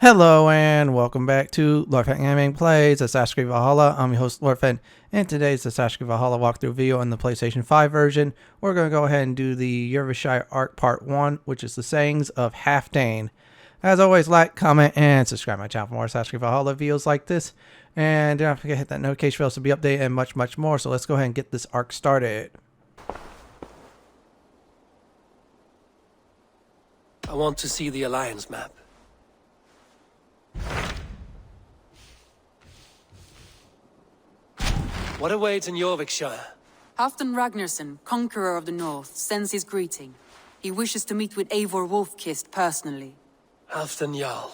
Hello and welcome back to Lord Fenton Gaming Plays Assassin's Creed Valhalla. I'm your host Lord Fenton, and today's Assassin's Creed Valhalla walkthrough video on the PlayStation 5 version. We're going to go ahead and do the Eurvicescire Arc Part 1, which is the sayings of Halfdan. As always, like, comment, and subscribe to my channel for more Assassin's Creed Valhalla videos like this. And don't forget to hit that notification bell to be updated and much more. So let's go ahead and get this arc started. I want to see the Alliance map. What awaits in Eurvicescire? Halfdan Ragnarsson, conqueror of the north, sends his greeting. He wishes to meet with Eivor Wolf-Kissed personally. Halfdan Jarl.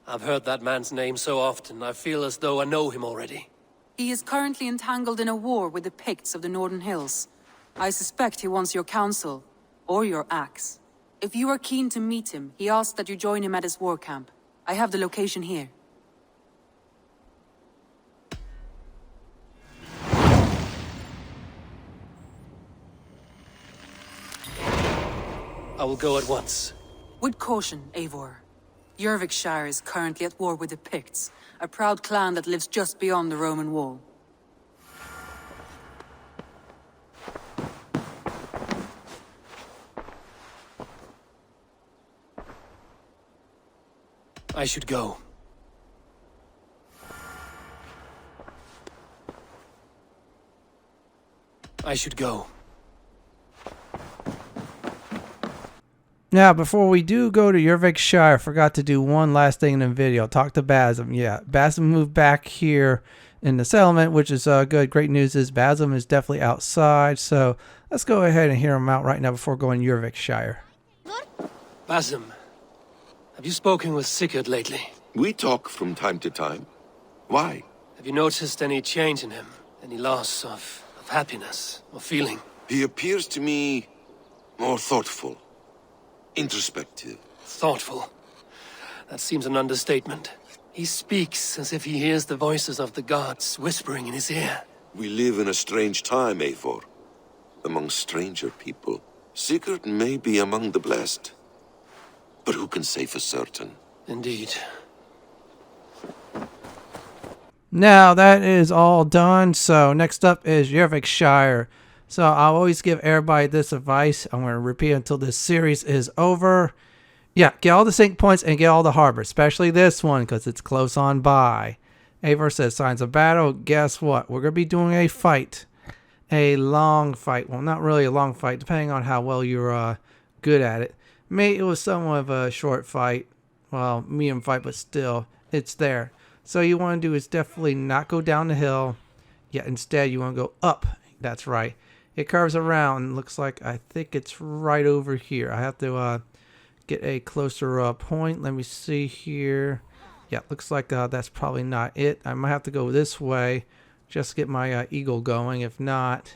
I've heard that man's name so often, I feel as though I know him already. He is currently entangled in a war with the Picts of the Northern Hills. I suspect he wants your counsel, or your axe. If you are keen to meet him, he asks that you join him at his war camp. I have the location here. I will go at once. With caution, Eivor. Eurvicescire is currently at war with the Picts, a proud clan that lives just beyond the Roman wall. I should go. I should go. Now, before we do go to Eurvicescire, I forgot to do one last thing in the video. Talk to Basim. Yeah, Basim moved back here in the settlement, which is good. Great news is Basim is definitely outside. So let's go ahead and hear him out right now before going to Eurvicescire. Basim, have you spoken with Sigurd lately? We talk from time to time. Why? Have you noticed any change in him? Any loss of happiness or feeling? He appears to me more thoughtful, introspective. Thoughtful. That seems an understatement. He speaks as if he hears the voices of the gods whispering in his ear. We live in a strange time, Eivor. Among stranger people. Sigurd may be among the blessed. But who can say for certain? Indeed. Now that is all done. So next up is Eurvicescire. So I'll always give everybody this advice. I'm going to repeat until this series is over. Yeah, get all the sync points and get all the harbor, especially this one because it's close on by. Eivor says signs of battle. Guess what? We're going to be doing a fight. A long fight. Well, not really a long fight, depending on how well you're good at it. Maybe it was somewhat of a short fight. Well, medium fight, but still, it's there. So you want to do is definitely not go down the hill. Yeah, instead you want to go up. That's right. It curves around. Looks like I think it's right over here. I have to get a closer point. Let me see here. Yeah, looks like that's probably not it. I might have to go this way just to get my eagle going. If not,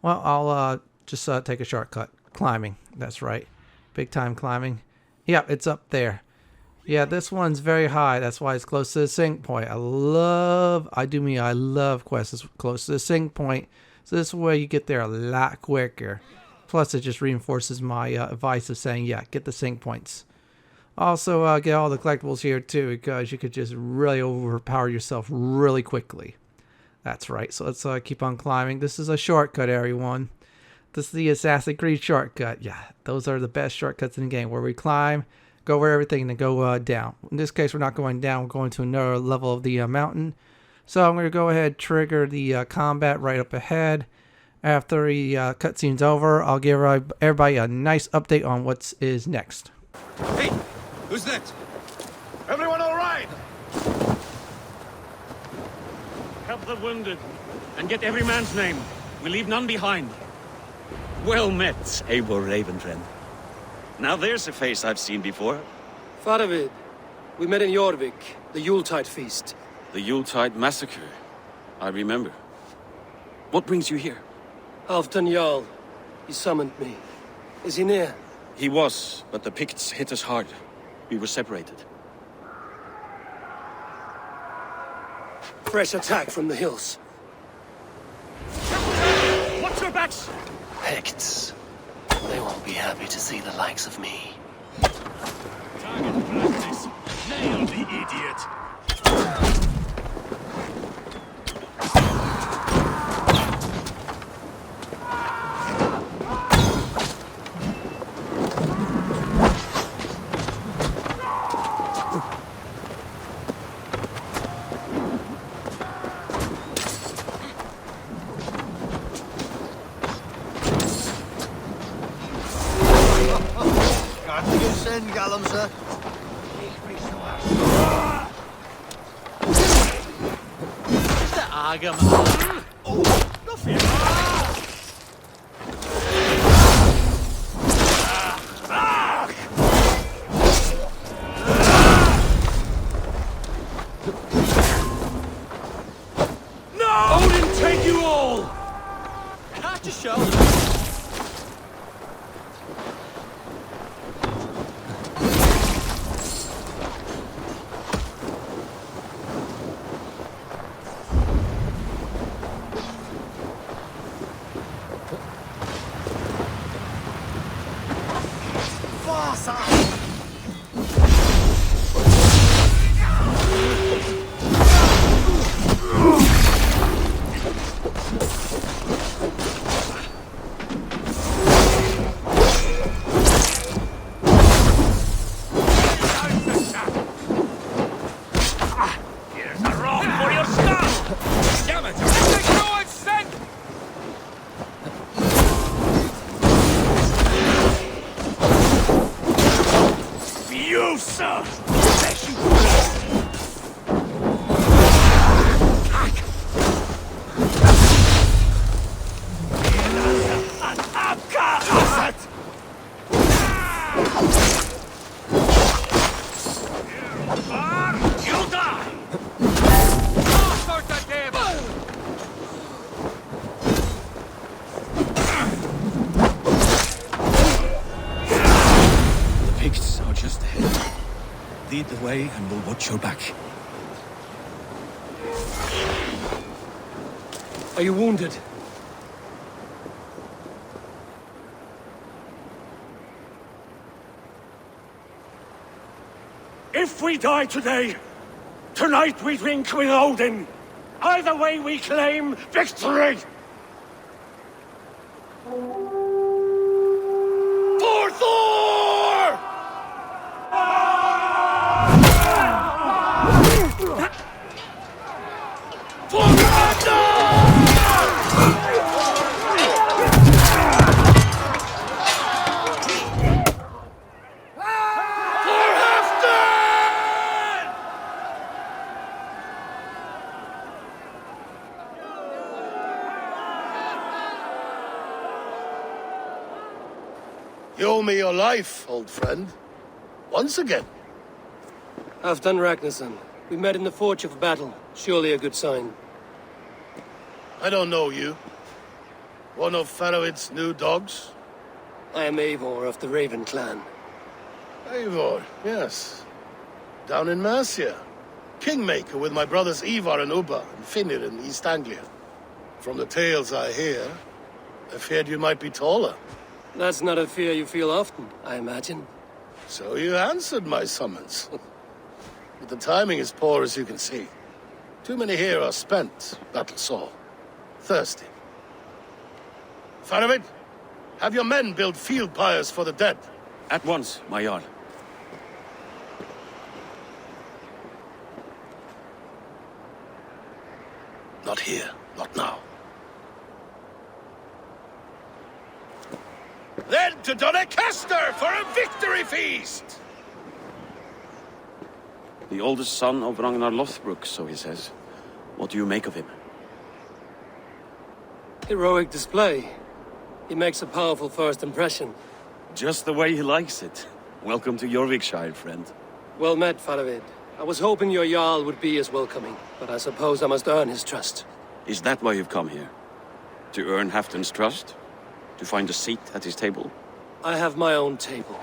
well, I'll just take a shortcut. Climbing. That's right. Big time climbing. Yeah, it's up there. Yeah, this one's very high. That's why it's close to the sync point. I love quests that's close to the sync point. So this way you get there a lot quicker. Plus, it just reinforces my advice of saying, yeah, get the sync points. Also, get all the collectibles here too, because you could just really overpower yourself really quickly. That's right. So let's keep on climbing. This is a shortcut, everyone. This is the Assassin's Creed shortcut. Yeah, those are the best shortcuts in the game, where we climb, go over everything, and then go down. In this case, we're not going down. We're going to another level of the mountain. So I'm going to go ahead and trigger the combat right up ahead. After the cutscene's over, I'll give everybody a nice update on what is next. Hey, who's that? Everyone all right? Help the wounded, and get every man's name. We leave none behind. Well met, Eivor Ravenfriend. Now there's a face I've seen before. Faravid, we met in Jorvik, the Yuletide feast. The Yuletide massacre. I remember. What brings you here? Halfdan Jarl. He summoned me. Is he near? He was, but the Picts hit us hard. We were separated. Fresh attack from the hills. Watch your backs! Picts. They won't be happy to see the likes of me. Target practice. Nail the idiot! Gallum, sir. Mr. Agam. Oh, no fear. No! Odin, take you all! Catch a shell. Lead the way and we'll watch your back. Are you wounded? If we die today, tonight we drink with Odin. Either way we claim victory! For Thor! For Ragnar! For Halfdan! You owe me your life, old friend. Once again. Halfdan Ragnarsson. We met in the Forge of Battle. Surely a good sign. I don't know you. One of Faroid's new dogs? I am Eivor of the Raven clan. Eivor, yes. Down in Mercia. Kingmaker with my brothers Ivar and Ubba and Finnir in East Anglia. From the tales I hear, I feared you might be taller. That's not a fear you feel often, I imagine. So you answered my summons. But the timing is poor, as you can see. Too many here are spent, battle sore. Thirsty. Faramid, have your men build field pyres for the dead. At once, my Jarl. Not here, not now. Then to Doncaster for a victory feast! The oldest son of Ragnar Lothbrok, so he says. What do you make of him? Heroic display. He makes a powerful first impression. Just the way he likes it. Welcome to Eurvicescire, friend. Well met, Faravid. I was hoping your Jarl would be as welcoming, but I suppose I must earn his trust. Is that why you've come here? To earn Halfdan's trust? To find a seat at his table? I have my own table.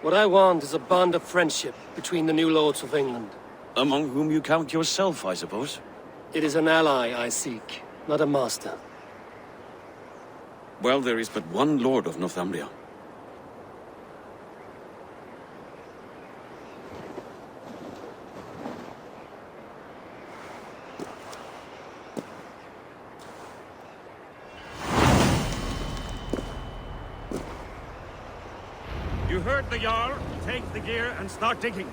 What I want is a bond of friendship between the new lords of England. Among whom you count yourself, I suppose? It is an ally I seek, not a master. Well, there is but one lord of Northumbria. heard the Jarl. Take the gear and start digging.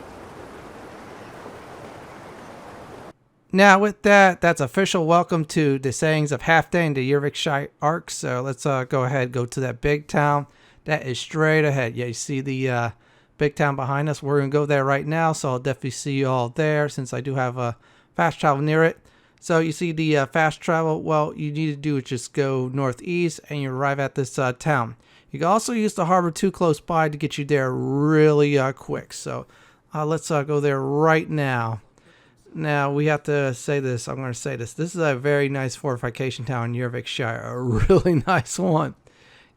Now with that, that's official welcome to the sayings of Halfdan, the Eurvicescire arc. So let's go ahead, go to that big town. That is straight ahead. Yeah, you see the big town behind us. We're going to go there right now, so I'll definitely see you all there since I do have a fast travel near it. So you see the fast travel, well, you need to do is just go northeast and you arrive at this town. You can also use the harbor too close by to get you there really quick. So let's go there right now. Now, we have to say this. I'm going to say this. This is a very nice fortification town in Eurvicescire. A really nice one.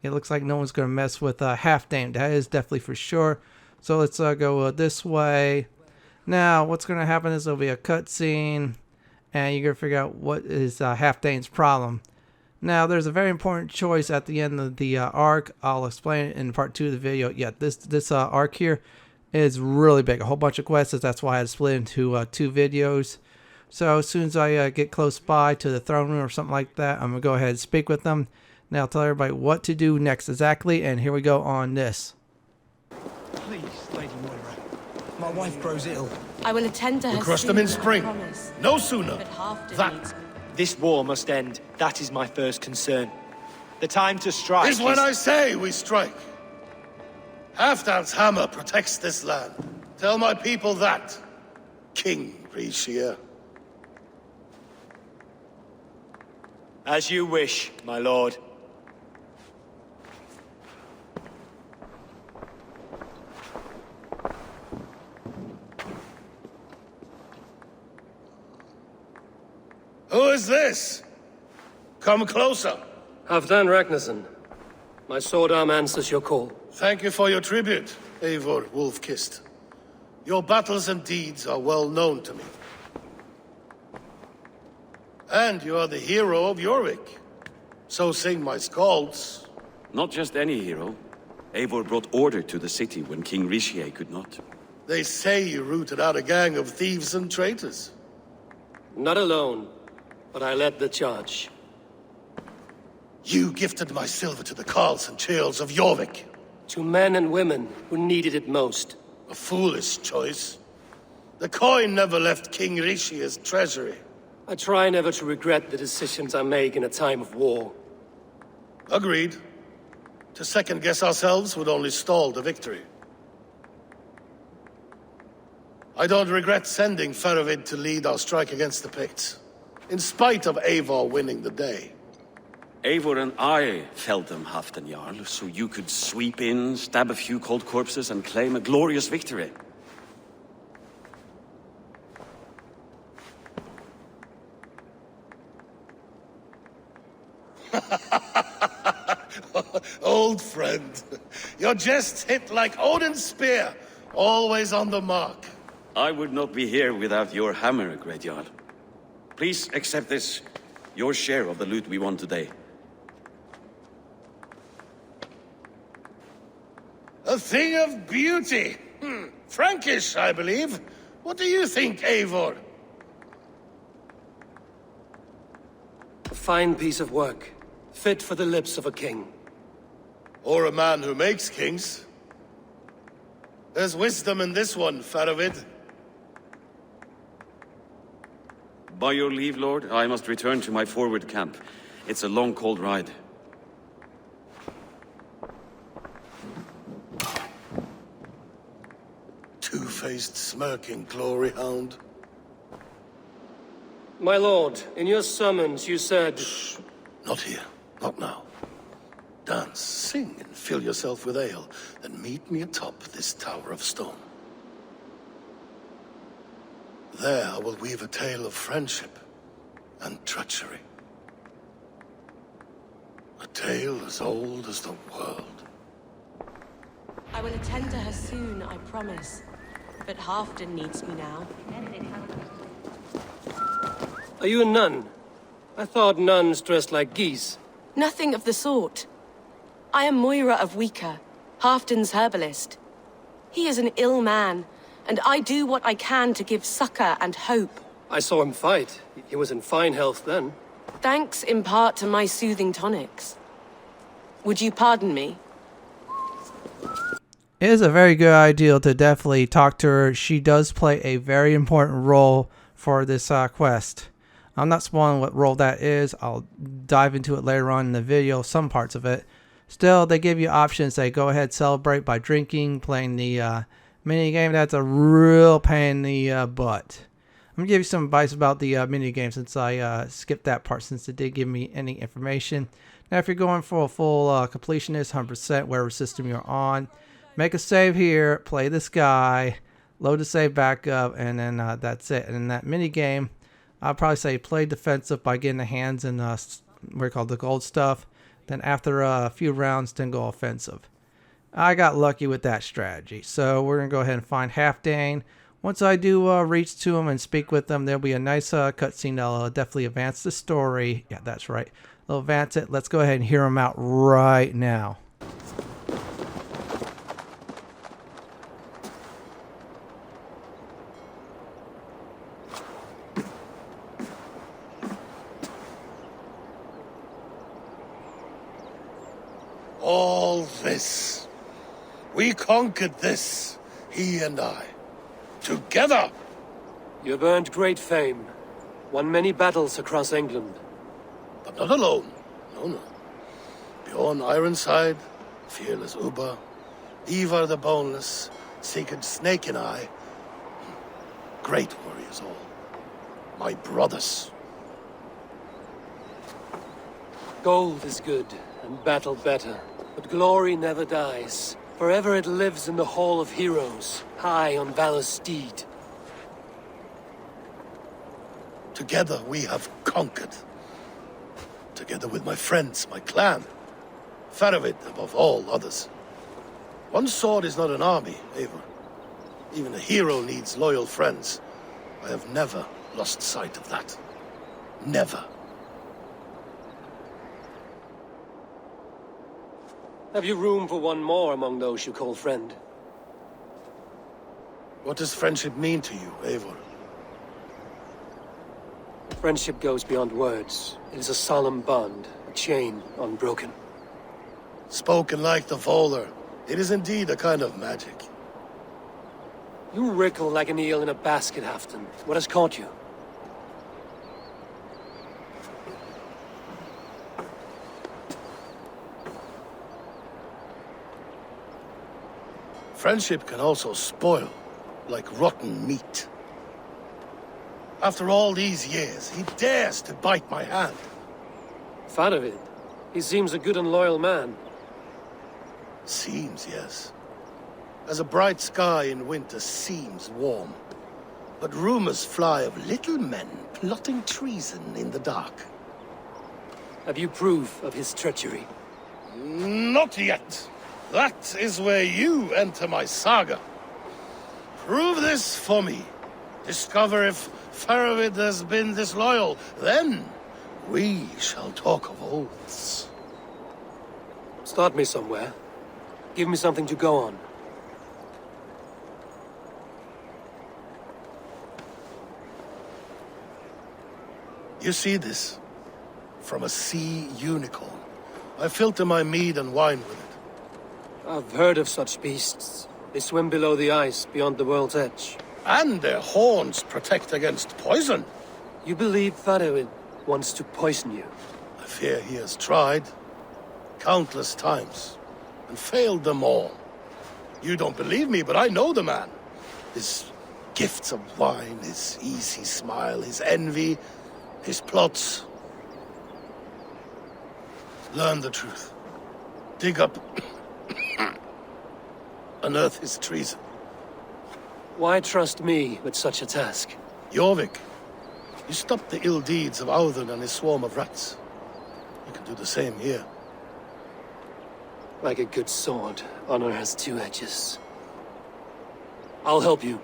It looks like no one's going to mess with Halfdan. That is definitely for sure. So let's go this way. Now, what's going to happen is there'll be a cutscene. And you're going to figure out what is Halfdan's problem. Now, there's a very important choice at the end of the arc. I'll explain it in part 2 of the video. Yeah, this arc here is really big. A whole bunch of quests. That's why I had split into 2 videos. So as soon as I get close by to the throne room or something like that, I'm going to go ahead and speak with them. Now I'll tell everybody what to do next exactly. And here we go on this. Please, Lady Moira. My wife grows ill. I will attend to her. We crush them in spring. No sooner. But Halfdan That needs... This war must end. That is my first concern. The time to strike is when I say we strike. Halfdan's hammer protects this land. Tell my people that, King Eurvicescire. As you wish, my lord. Who is this? Come closer. Halfdan Ragnarsson. My sword arm answers your call. Thank you for your tribute, Eivor Wolf-Kissed. Your battles and deeds are well known to me. And you are the hero of Jorvik. So sing my skalds. Not just any hero. Eivor brought order to the city when King Eurvicescire could not. They say you rooted out a gang of thieves and traitors. Not alone, but I led the charge. You gifted my silver to the carls and churls of Jorvik. To men and women who needed it most. A foolish choice. The coin never left King Eurvicescire's treasury. I try never to regret the decisions I make in a time of war. Agreed. To second-guess ourselves would only stall the victory. I don't regret sending Faravid to lead our strike against the Picts, in spite of Eivor winning the day. Eivor and I felled them, Halfdan Jarl, so you could sweep in, stab a few cold corpses, and claim a glorious victory. Old friend, your jests hit like Odin's spear, always on the mark. I would not be here without your hammer, Great Jarl. Please accept this, your share of the loot we won today. A thing of beauty. Frankish, I believe. What do you think, Eivor? A fine piece of work, fit for the lips of a king. Or a man who makes kings. There's wisdom in this one, Faravid. By your leave, Lord, I must return to my forward camp. It's a long, cold ride. Two-faced, smirking glory hound. My lord, in your summons you said... Shh. Not here. Not now. Dance, sing, and fill yourself with ale, then meet me atop this tower of stone. There I will weave a tale of friendship and treachery. A tale as old as the world. I will attend to her soon, I promise. But Halfdan needs me now. Are you a nun? I thought nuns dressed like geese. Nothing of the sort. I am Moira of Wika, Halfdan's herbalist. He is an ill man, and I do what I can to give succor and hope. I saw him fight. He was in fine health then. Thanks in part to my soothing tonics. Would you pardon me? It is a very good idea to definitely talk to her. She does play a very important role for this quest. I'm not spoiling what role that is. I'll dive into it later on in the video, some parts of it. Still, they give you options. They go ahead, celebrate by drinking, playing the mini game. That's a real pain in the butt. I'm going to give you some advice about the mini game since I skipped that part since it did give me any information. Now, if you're going for a full completionist, 100%, whatever system you're on, make a save here, play this guy, load the save back up, and then that's it. And in that mini game, I'll probably say play defensive by getting the hands and what we call the gold stuff. Then after a few rounds, then go offensive. I got lucky with that strategy. So we're going to go ahead and find Halfdan. Once I do reach to him and speak with them, there'll be a nice cutscene that'll definitely advance the story. Yeah, that's right. They'll advance it. Let's go ahead and hear him out right now. All this. We conquered this, he and I. Together! You have earned great fame. Won many battles across England. But not alone. No. Bjorn Ironside, fearless Ubba, Ivar the Boneless, Sigurd Snake and I. Great warriors all. My brothers. Gold is good, and battle better. But glory never dies. Forever it lives in the Hall of Heroes, high on Valor's steed. Together we have conquered. Together with my friends, my clan. Faravid above all others. One sword is not an army, Eivor. Even a hero needs loyal friends. I have never lost sight of that. Never. Have you room for one more among those you call friend? What does friendship mean to you, Eivor? Friendship goes beyond words. It is a solemn bond, a chain unbroken. Spoken like the Volar, it is indeed a kind of magic. You wriggle like an eel in a basket, Halfdan. What has caught you? Friendship can also spoil, like rotten meat. After all these years, he dares to bite my hand. Faravid. He seems a good and loyal man. Seems, yes. As a bright sky in winter seems warm. But rumors fly of little men plotting treason in the dark. Have you proof of his treachery? Not yet. That is where you enter my saga. Prove this for me. Discover if Faravid has been disloyal. Then we shall talk of oaths. Start me somewhere. Give me something to go on. You see this? From a sea unicorn. I filter my mead and wine with it. I've heard of such beasts. They swim below the ice, beyond the world's edge. And their horns protect against poison. You believe Faravid wants to poison you? I fear he has tried. Countless times. And failed them all. You don't believe me, but I know the man. His gifts of wine, his easy smile, his envy, his plots. Learn the truth. Dig up... unearth his treason. Why trust me with such a task? Jorvik, you stopped the ill deeds of Audun and his swarm of rats. You can do the same here. Like a good sword, honor has two edges. I'll help you.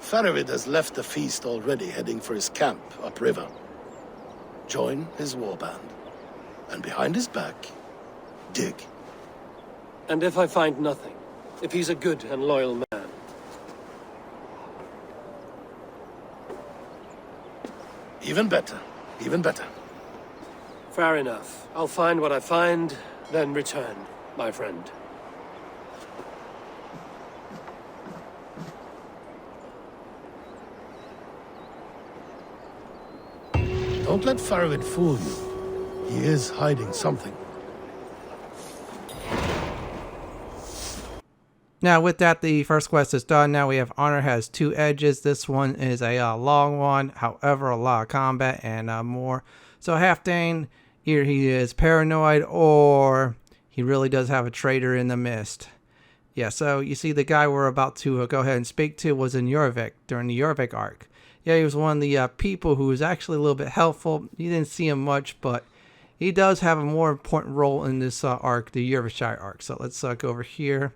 Faravid has left the feast already, heading for his camp upriver. Join his warband. And behind his back, dig. And if I find nothing? If he's a good and loyal man? Even better. Even better. Fair enough. I'll find what I find, then return, my friend. Don't let Faravid fool you. He is hiding something. Now with that, the first quest is done. Now we have Honor has 2 edges. This one is a long one, however a lot of combat and more. So Halfdan, either he is paranoid or he really does have a traitor in the mist. Yeah, so you see the guy we're about to go ahead and speak to was in Eurvic during the Eurvic arc. Yeah, he was one of the people who was actually a little bit helpful. You didn't see him much, but he does have a more important role in this arc, the Eurvicescire arc. So let's go over here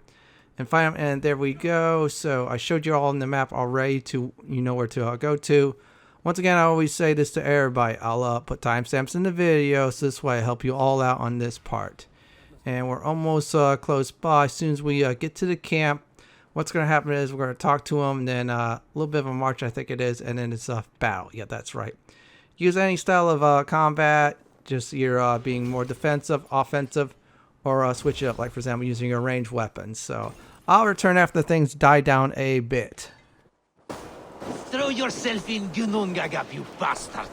and find him, and there we go. So I showed you all on the map already, to you know where to go to. Once again, I always say this to everybody. I'll put timestamps in the video, so this way I help you all out on this part. And we're almost close by. As soon as we get to the camp, what's going to happen is we're going to talk to him, then a little bit of a march, I think it is, and then it's a battle. Yeah, that's right. Use any style of combat, just you're being more defensive, offensive, or switch it up, like for example using your ranged weapons. So I'll return after things die down a bit. Throw yourself in Gunungagap, you bastard!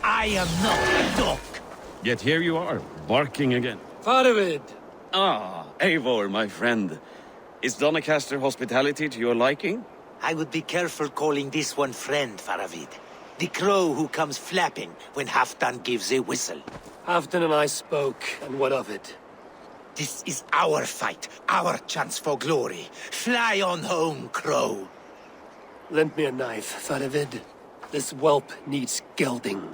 I am not a dog! Yet here you are, barking again. Faravid! Ah, Eivor, my friend. Is Doncaster hospitality to your liking? I would be careful calling this one friend, Faravid. The crow who comes flapping when Halfdan gives a whistle. Halfdan and I spoke, and what of it? This is our fight, our chance for glory. Fly on home, crow. Lend me a knife, Faravid. This whelp needs gelding.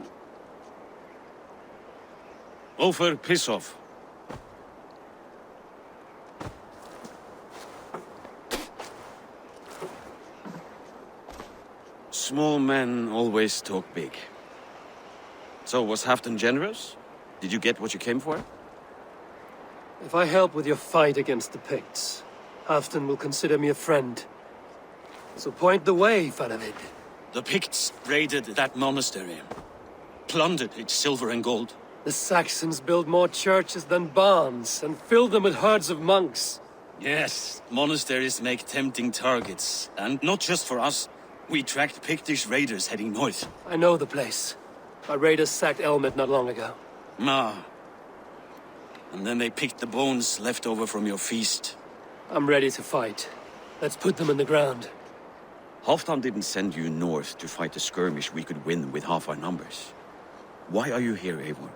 Ofer, piss off. Small men always talk big. So, was Halfdan generous? Did you get what you came for? If I help with your fight against the Picts, Halfdan will consider me a friend. So point the way, Faravid. The Picts raided that monastery, plundered its silver and gold. The Saxons build more churches than barns, and fill them with herds of monks. Yes, monasteries make tempting targets, and not just for us. We tracked Pictish raiders heading north. I know the place. Our raiders sacked Elmet not long ago. And then they picked the bones left over from your feast. I'm ready to fight. Let's put them in the ground. Halfdan didn't send you north to fight a skirmish we could win with half our numbers. Why are you here, Eivor?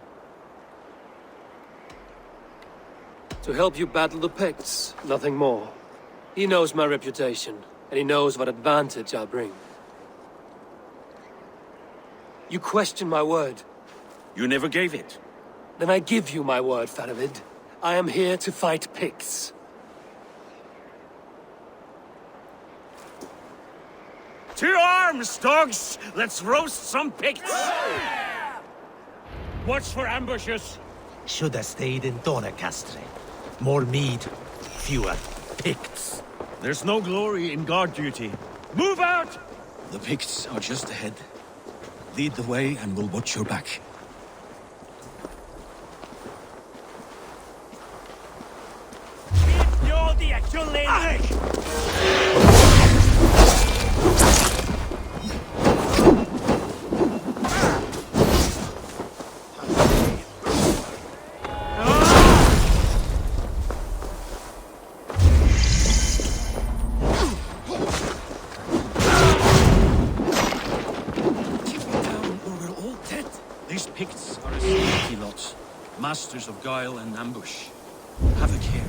To help you battle the Picts, nothing more. He knows my reputation, and he knows what advantage I'll bring. You question my word. You never gave it. Then I give you my word, Faravid. I am here to fight Picts. To arms, dogs! Let's roast some Picts! Watch for ambushes. Should have stayed in Doncaster. More mead, fewer Picts. There's no glory in guard duty. Move out! The Picts are just ahead. Lead the way and we'll watch your back. Masters of guile and ambush. Have a care.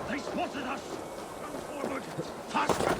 They spotted us! Come forward! Faster!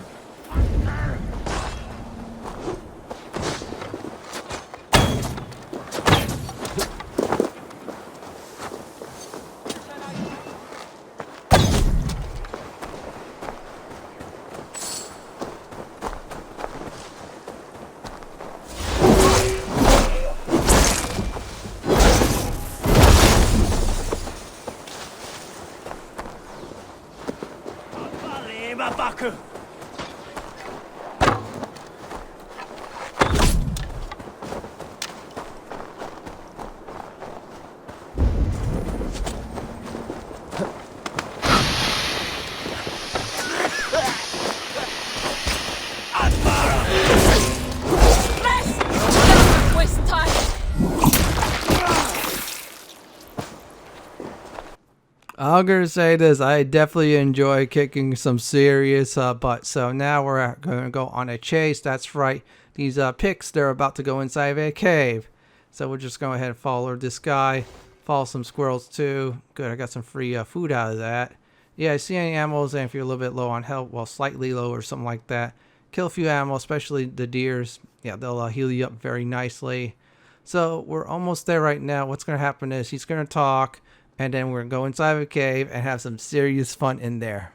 I'm gonna say this. I definitely enjoy kicking some serious butt. So now we're gonna go on a chase. That's right. These Picts, they're about to go inside of a cave. So we'll just go ahead and follow this guy. Follow some squirrels too. Good, I got some free food out of that. Yeah, I see any animals, and if you're a little bit low on health, well, slightly low or something like that, kill a few animals, especially the deers. Yeah, they'll heal you up very nicely. So we're almost there right now. What's going to happen is he's going to talk, and then we're going to go inside of a cave and have some serious fun in there.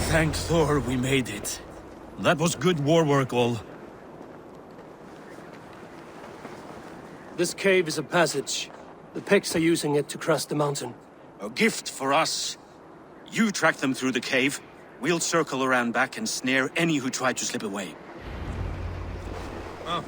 Thank Thor we made it. That was good war work, all. This cave is a passage. The Picts are using it to cross the mountain. A gift for us. You track them through the cave. We'll circle around back and snare any who try to slip away. Oh.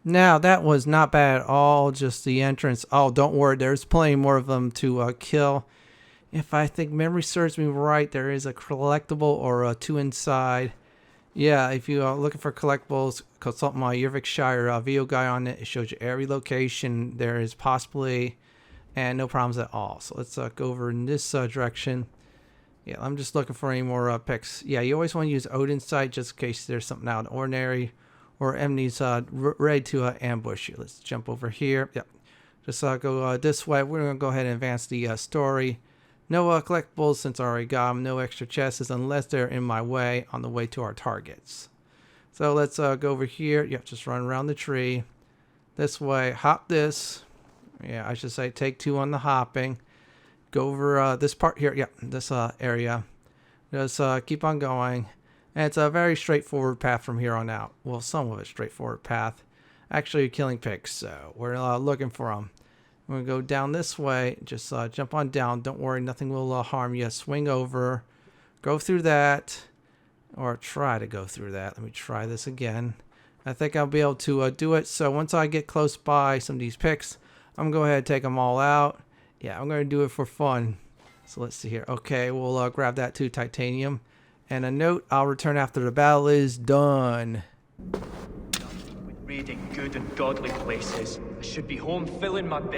Now, that was not bad at all, just the entrance. Oh, don't worry, there's plenty more of them to kill. If I think memory serves me right, there is a collectible or two inside. Yeah, if you are looking for collectibles, consult my Eurvicescire video guide on it. It shows you every location there is possibly, and no problems at all. So let's go over in this direction. Yeah, I'm just looking for any more picks. Yeah, you always want to use Odin's Sight just in case there's something out of the ordinary. Or enemies ready to ambush you. Let's jump over here. Yep. Just go this way. We're going to go ahead and advance the story. No collectibles since I already got them. No extra chests unless they're in my way on the way to our targets. So let's go over here. Yep, just run around the tree. This way. Hop this. Yeah, I should say take 2 on the hopping. Go over this part here. Yep, this area. Just keep on going. And it's a very straightforward path from here on out. Well, somewhat a straightforward path. Actually, you're killing Picts, so we're looking for them. We're going to go down this way. Just jump on down. Don't worry, nothing will harm you. Swing over. Go through that. Or try to go through that. Let me try this again. I think I'll be able to do it. So once I get close by some of these Picts, I'm going to go ahead and take them all out. Yeah, I'm going to do it for fun. So let's see here. Okay, we'll grab that too, titanium. And a note, I'll return after the battle is done. With raiding good and godly places, I should be home filling my belly.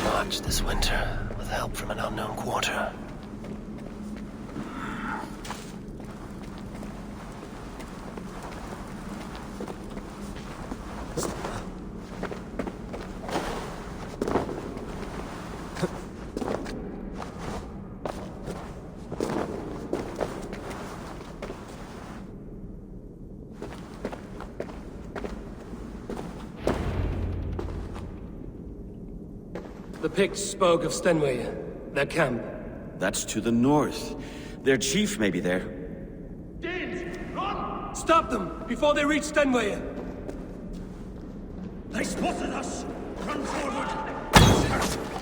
March this winter with help from an unknown quarter. The Picts spoke of Stenway, their camp. That's to the north. Their chief may be there. Danes, run! Stop them before they reach Stenway. They spotted us! Run forward!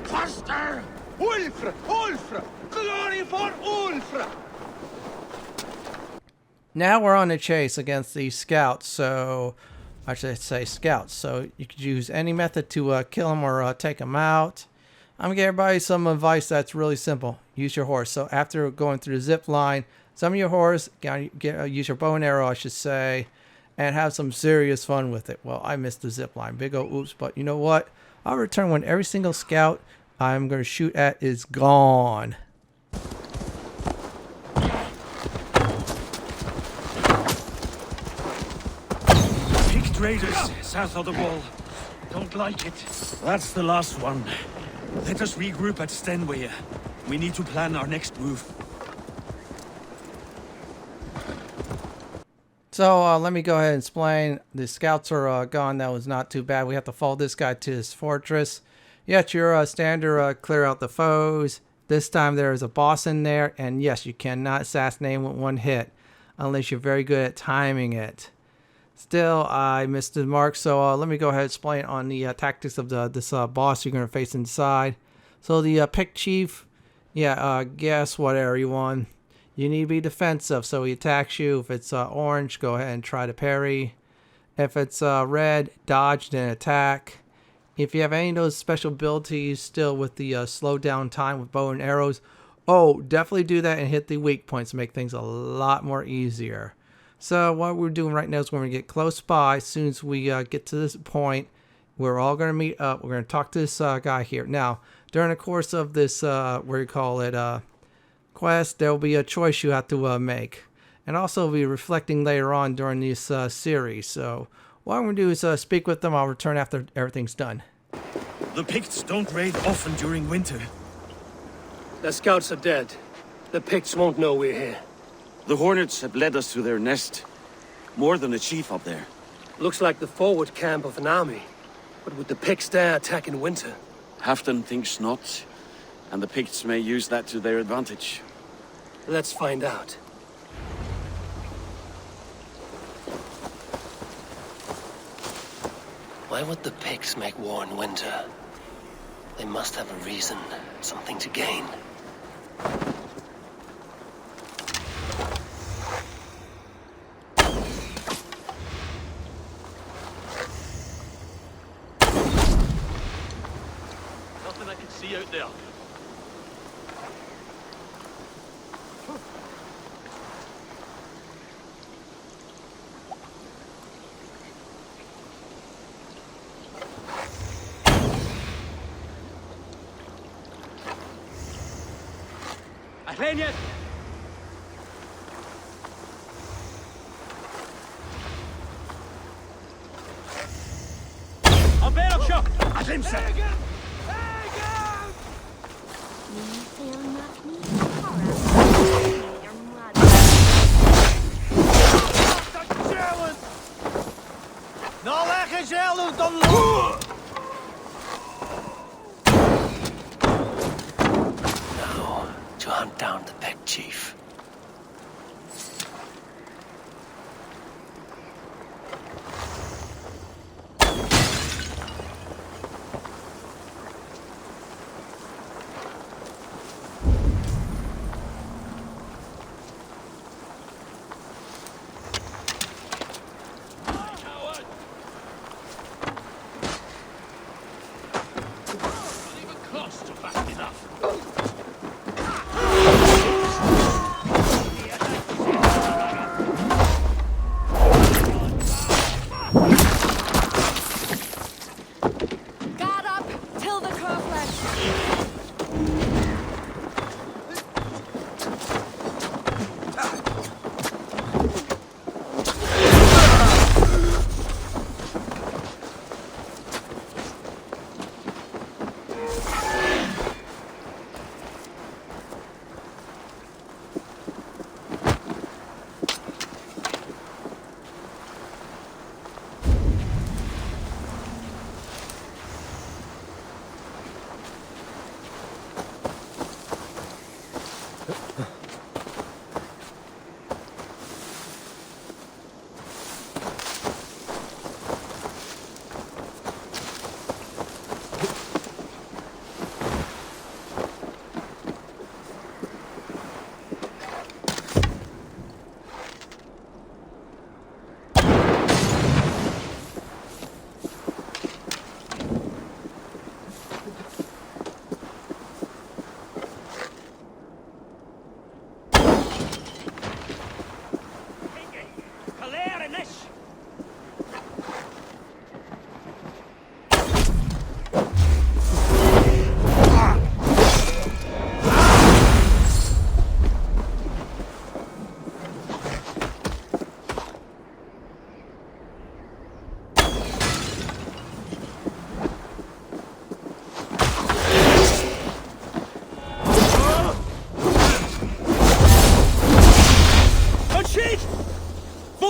Faster! Ulfra! Ulfra! Glory for Ulfra! Now we're on a chase against these scouts, so I should say scouts. So you could use any method to kill them or take them out. I'm gonna give everybody some advice that's really simple. Use your horse. So after going through the zip line, summon your horse, use your bow and arrow, I should say, and have some serious fun with it. Well, I missed the zip line. Big ol' oops, but you know what? I'll return when every single scout I'm gonna shoot at is gone. Picked raiders south of the wall. Don't like it. That's the last one. Let us regroup at Stenway. We need to plan our next move. So let me go ahead and explain. The scouts are gone. That was not too bad. We have to follow this guy to his fortress. Yes, your standard clear out the foes. This time there is a boss in there. And yes, you cannot assassinate with one hit unless you're very good at timing it. Still, I missed the mark, so let me go ahead and explain on the tactics of this boss you're going to face inside. So the Pict Chief, guess whatever you want. You need to be defensive, so he attacks you. If it's orange, go ahead and try to parry. If it's red, dodge, then attack. If you have any of those special abilities still with the slow down time with bow and arrows, definitely do that and hit the weak points to make things a lot more easier. So what we're doing right now is we're going to get close by. As soon as we get to this point, we're all going to meet up. We're going to talk to this guy here. Now, during the course of this, quest, there will be a choice you have to make. And also be reflecting later on during this series. So what I'm going to do is speak with them. I'll return after everything's done. The Picts don't raid often during winter. Their scouts are dead. The Picts won't know we're here. The Hornets have led us to their nest. More than a chief up there. Looks like the forward camp of an army. But would the Picts dare attack in winter? Halfdan thinks not. And the Picts may use that to their advantage. Let's find out. Why would the Picts make war in winter? They must have a reason, something to gain. Nothing I can see out there. Ahleniet! I'll bear up shot! Ahlimse! Now, to hunt down the Pict Chief.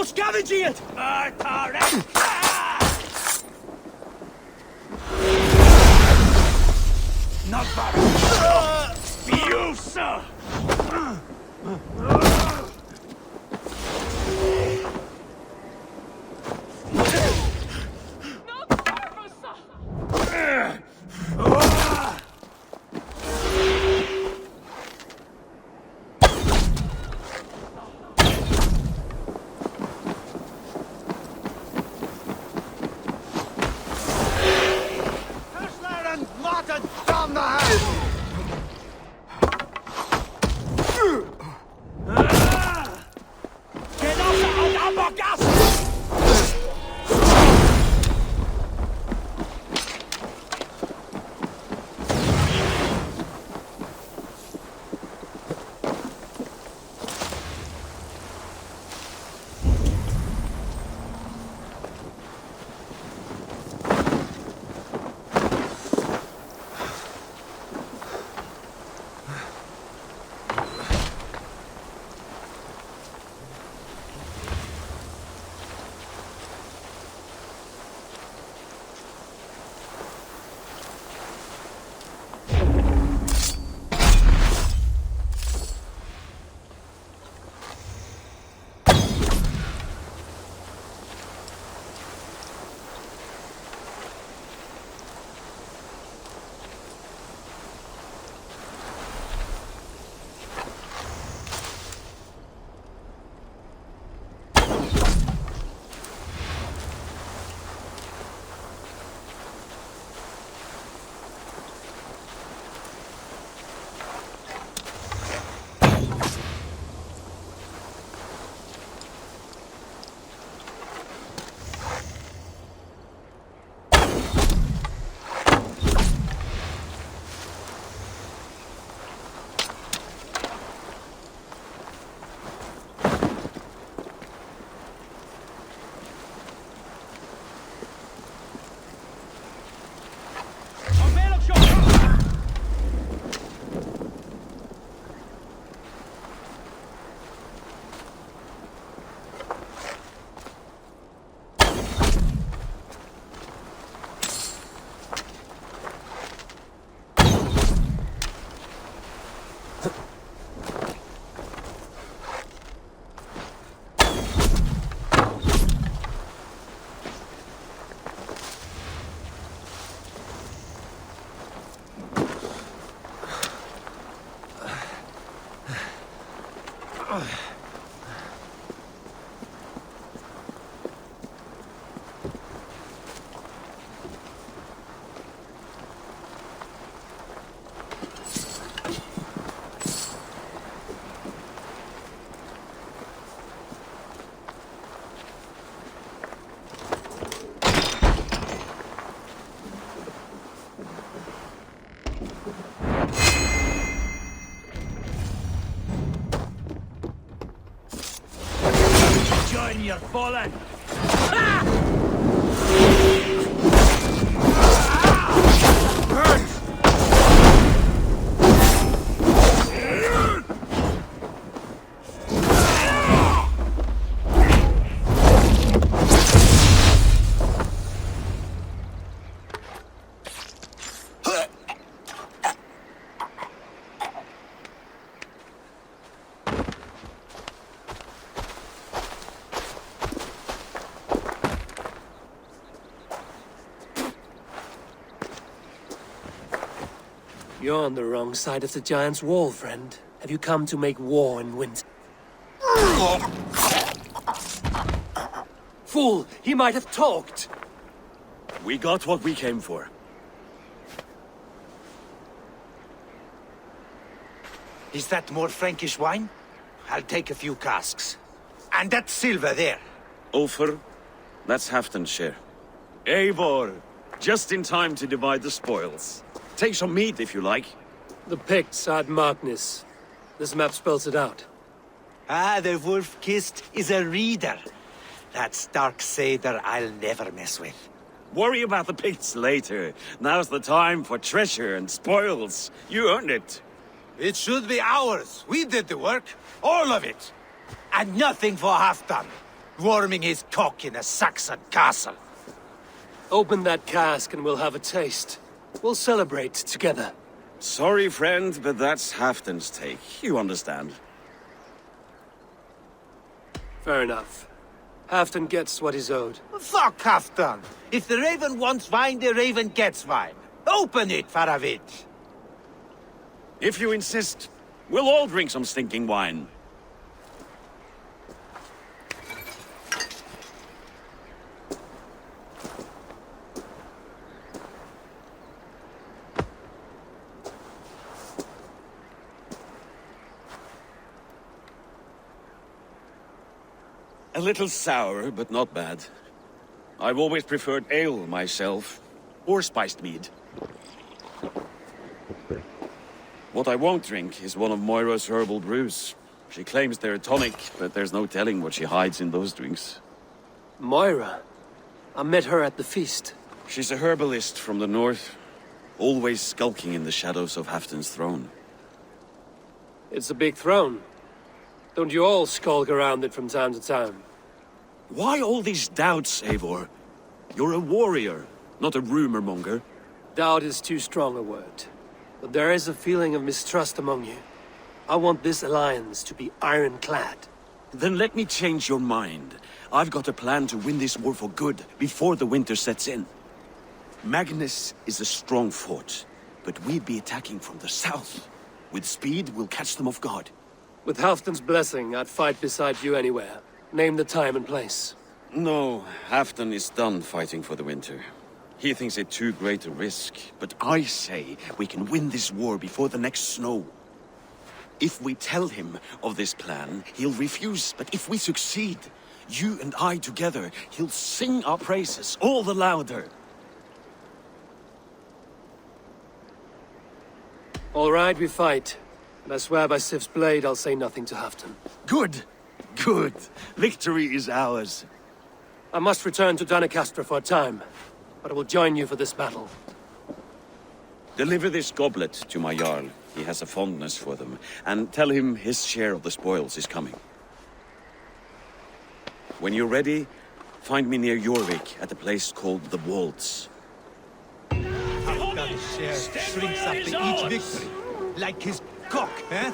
Scavenging Not bad. You, sir. Join your fallen! You're on the wrong side of the giant's wall, friend. Have you come to make war in winter? Fool! He might have talked! We got what we came for. Is that more Frankish wine? I'll take a few casks. And that silver there. Ulfr, that's Halfdan's share. Eivor, just in time to divide the spoils. Take some meat if you like. The Picts are at Magnus. This map spells it out. Ah, the wolf-kissed is a reader. That stark satyr I'll never mess with. Worry about the Picts later. Now's the time for treasure and spoils. You earned it. It should be ours. We did the work. All of it. And nothing for Halfdan, warming his cock in a Saxon castle. Open that cask and we'll have a taste. We'll celebrate together. Sorry, friend, but that's Halfdan's take. You understand. Fair enough. Halfdan gets what he's owed. Fuck Halfdan. If the Raven wants wine, the Raven gets wine. Open it, Faravid. If you insist, we'll all drink some stinking wine. A little sour, but not bad. I've always preferred ale myself, or spiced mead. What I won't drink is one of Moira's herbal brews. She claims they're a tonic, but there's no telling what she hides in those drinks. Moira? I met her at the feast. She's a herbalist from the north, always skulking in the shadows of Halfdan's throne. It's a big throne. Don't you all skulk around it from time to time? Why all these doubts, Eivor? You're a warrior, not a rumor-monger. Doubt is too strong a word. But there is a feeling of mistrust among you. I want this alliance to be ironclad. Then let me change your mind. I've got a plan to win this war for good, before the winter sets in. Magnus is a strong fort, but we'd be attacking from the south. With speed, we'll catch them off guard. With Halfdan's blessing, I'd fight beside you anywhere. Name the time and place. No, Halfdan is done fighting for the winter. He thinks it too great a risk, but I say we can win this war before the next snow. If we tell him of this plan, he'll refuse, but if we succeed, you and I together, he'll sing our praises all the louder. All right, we fight. And I swear by Sif's blade, I'll say nothing to Halfdan. Good! Good! Victory is ours. I must return to Doncaster for a time, but I will join you for this battle. Deliver this goblet to my Jarl. He has a fondness for them. And tell him his share of the spoils is coming. When you're ready, find me near Eurvik at a place called the Waltz. Halfdan's share shrinks after each victory, like his cock, eh?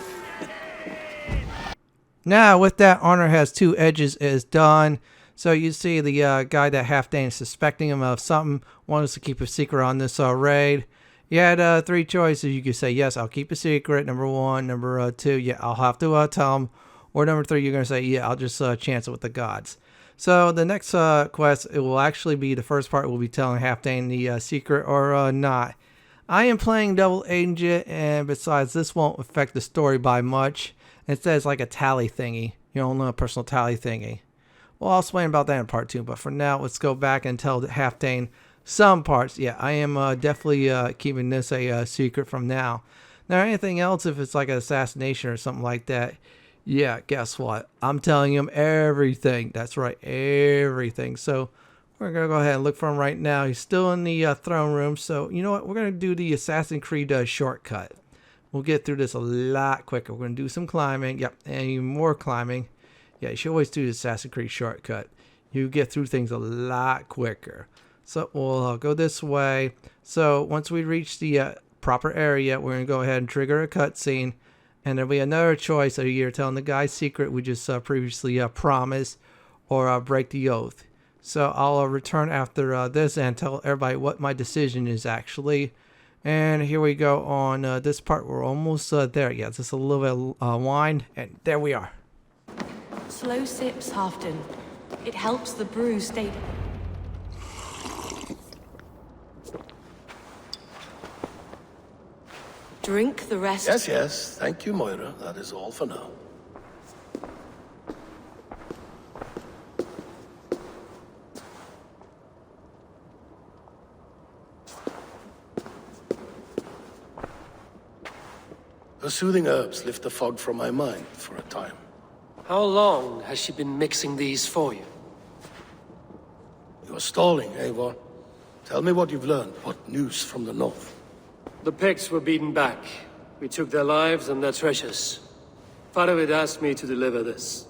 Now, with that, honor has two edges is done. So you see the guy that Halfdan is suspecting him of something, wants to keep a secret on this raid. You had three choices. You could say, yes, I'll keep a secret, number one. Number two, yeah, I'll have to tell him. Or number 3, you're going to say, yeah, I'll just chance it with the gods. So the next quest, it will actually be the first part. Will be telling Halfdan the secret or not. I am playing double agent, and besides, this won't affect the story by much. Instead, it's like a tally thingy, your own little personal tally thingy. Well, I'll explain about that in part 2, but for now, let's go back and tell Halfdan some parts. Yeah, I am definitely keeping this a secret from now. Now, anything else, if it's like an assassination or something like that, yeah, guess what? I'm telling him everything. That's right, everything. So we're going to go ahead and look for him right now. He's still in the throne room. So you know what? We're going to do the Assassin's Creed shortcut. We'll get through this a lot quicker. We're going to do some climbing. Yep, and even more climbing. Yeah, you should always do the Assassin's Creed shortcut. You get through things a lot quicker. So we'll go this way. So once we reach the proper area, we're going to go ahead and trigger a cutscene. And there'll be another choice of either telling the guy's secret we just previously promised, or break the oath. So I'll return after this and tell everybody what my decision is actually. And here we go on this part. We're almost there. Yeah, just a little bit of wine, and there we are. Slow sips, Halfdan. It helps the brew stay... Drink the rest. Yes, yes. Thank you, Moira. That is all for now. The soothing herbs lift the fog from my mind for a time. How long has she been mixing these for you? You're stalling, Eivor. Tell me what you've learned. What news from the north? The Picts were beaten back. We took their lives and their treasures. Faravid asked me to deliver this.